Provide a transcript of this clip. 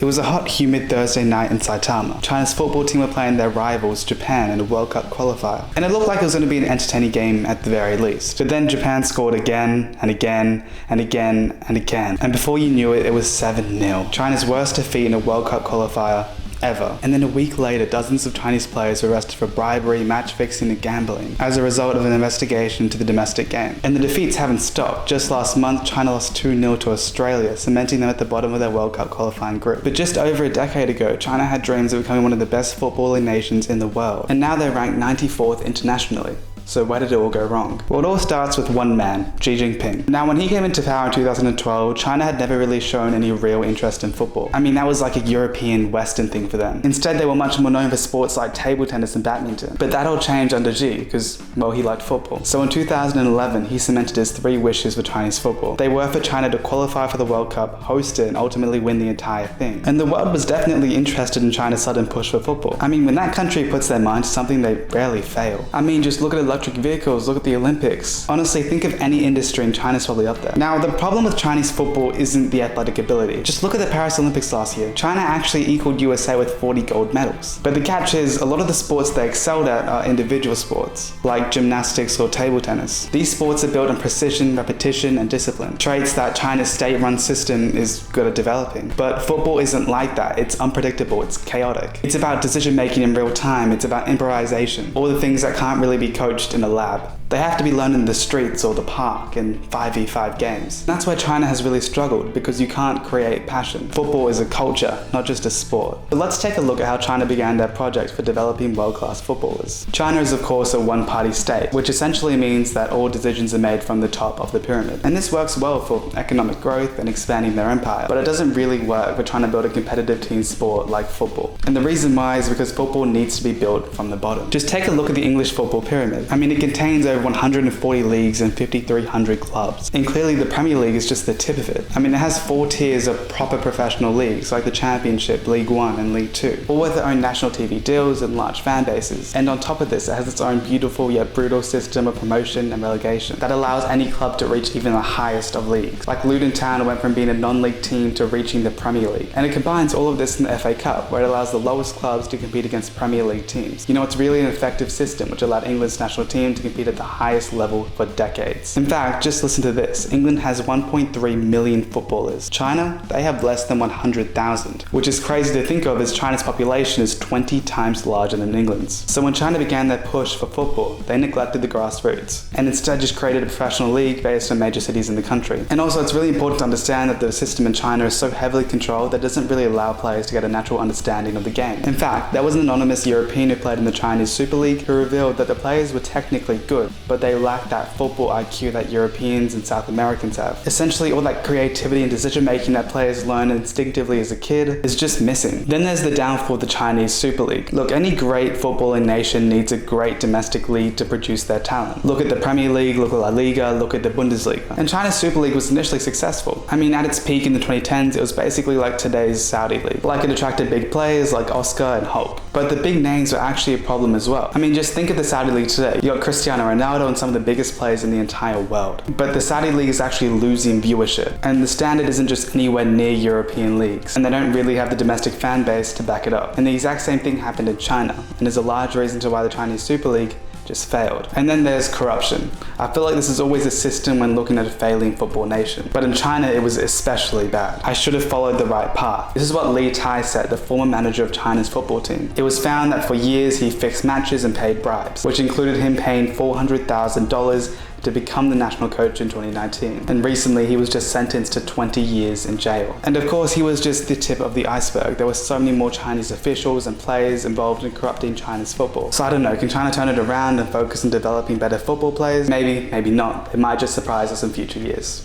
It was a hot, humid Thursday night in Saitama. China's football team were playing their rivals, Japan, in a World Cup qualifier. And it looked like it was going to be an entertaining game at the very least. But then Japan scored again, and again, and again, and again. And before you knew it, it was 7-0. China's worst defeat in a World Cup qualifier ever. And then a week later, dozens of Chinese players were arrested for bribery, match fixing, and gambling as a result of an investigation into the domestic game. And the defeats haven't stopped. Just last month, China lost 2-0 to Australia, cementing them at the bottom of their World Cup qualifying group. But just over a decade ago, China had dreams of becoming one of the best footballing nations in the world. And now they're ranked 94th internationally. So where did it all go wrong? Well, it all starts with one man, Xi Jinping. Now, when he came into power in 2012, China had never really shown any real interest in football. I mean, that was like a European Western thing for them. Instead, they were much more known for sports like table tennis and badminton. But that all changed under Xi, because, well, he liked football. So in 2011, he cemented his 3 wishes for Chinese football. They were for China to qualify for the World Cup, host it, and ultimately win the entire thing. And the world was definitely interested in China's sudden push for football. I mean, when that country puts their mind to something, they rarely fail. I mean, just look at electric vehicles, look at the Olympics. Honestly, think of any industry and China's probably up there. Now, the problem with Chinese football isn't the athletic ability. Just look at the Paris Olympics last year. China actually equaled USA with 40 gold medals. But the catch is, a lot of the sports they excelled at are individual sports, like gymnastics or table tennis. These sports are built on precision, repetition, and discipline, traits that China's state-run system is good at developing. But football isn't like that. It's unpredictable, it's chaotic. It's about decision-making in real time, it's about improvisation, all the things that can't really be coached in a lab. They have to be learned in the streets or the park in 5v5 games. That's why China has really struggled, because you can't create passion. Football is a culture, not just a sport. But let's take a look at how China began their project for developing world-class footballers. China is of course a one-party state, which essentially means that all decisions are made from the top of the pyramid. And this works well for economic growth and expanding their empire, but it doesn't really work for trying to build a competitive team sport like football. And the reason why is because football needs to be built from the bottom. Just take a look at the English football pyramid. I mean, it contains over 140 leagues and 5,300 clubs. And clearly the Premier League is just the tip of it. I mean, it has 4 tiers of proper professional leagues, like the Championship, League 1 and League 2, all with their own national TV deals and large fan bases. And on top of this, it has its own beautiful yet brutal system of promotion and relegation that allows any club to reach even the highest of leagues. Like Luton Town went from being a non-league team to reaching the Premier League. And it combines all of this in the FA Cup, where it allows the lowest clubs to compete against Premier League teams. You know, it's really an effective system which allowed England's national team to compete at the highest level for decades. In fact, just listen to this. England has 1.3 million footballers. China, they have less than 100,000, which is crazy to think of as China's population is 20 times larger than England's. So when China began their push for football, they neglected the grassroots and instead just created a professional league based on major cities in the country. And also, it's really important to understand that the system in China is so heavily controlled that it doesn't really allow players to get a natural understanding of the game. In fact, there was an anonymous European who played in the Chinese Super League who revealed that the players were technically good, but they lacked that football IQ that Europeans and South Americans have. Essentially, all that creativity and decision making that players learn instinctively as a kid is just missing. Then there's the downfall of the Chinese Super League. Look, any great footballing nation needs a great domestic league to produce their talent. Look at the Premier League, look at La Liga, look at the Bundesliga. And China's Super League was initially successful. I mean, at its peak in the 2010s, it was basically like today's Saudi League. Like, it attracted big players like Oscar and Hulk. But the big names were actually a problem as well. I mean, just think of the Saudi League today. You got Cristiano Ronaldo and some of the biggest players in the entire world. But the Saudi League is actually losing viewership, and the standard isn't just anywhere near European leagues, and they don't really have the domestic fan base to back it up. And the exact same thing happened in China, and is a large reason to why the Chinese Super League just failed. And then there's corruption. I feel like this is always a system when looking at a failing football nation. But in China, it was especially bad. I should have followed the right path. This is what Li Tai said, the former manager of China's football team. It was found that for years he fixed matches and paid bribes, which included him paying $400,000 to become the national coach in 2019. And recently he was just sentenced to 20 years in jail. And of course, he was just the tip of the iceberg. There were so many more Chinese officials and players involved in corrupting China's football. So I don't know, can China turn it around and focus on developing better football players? Maybe, maybe not. It might just surprise us in future years.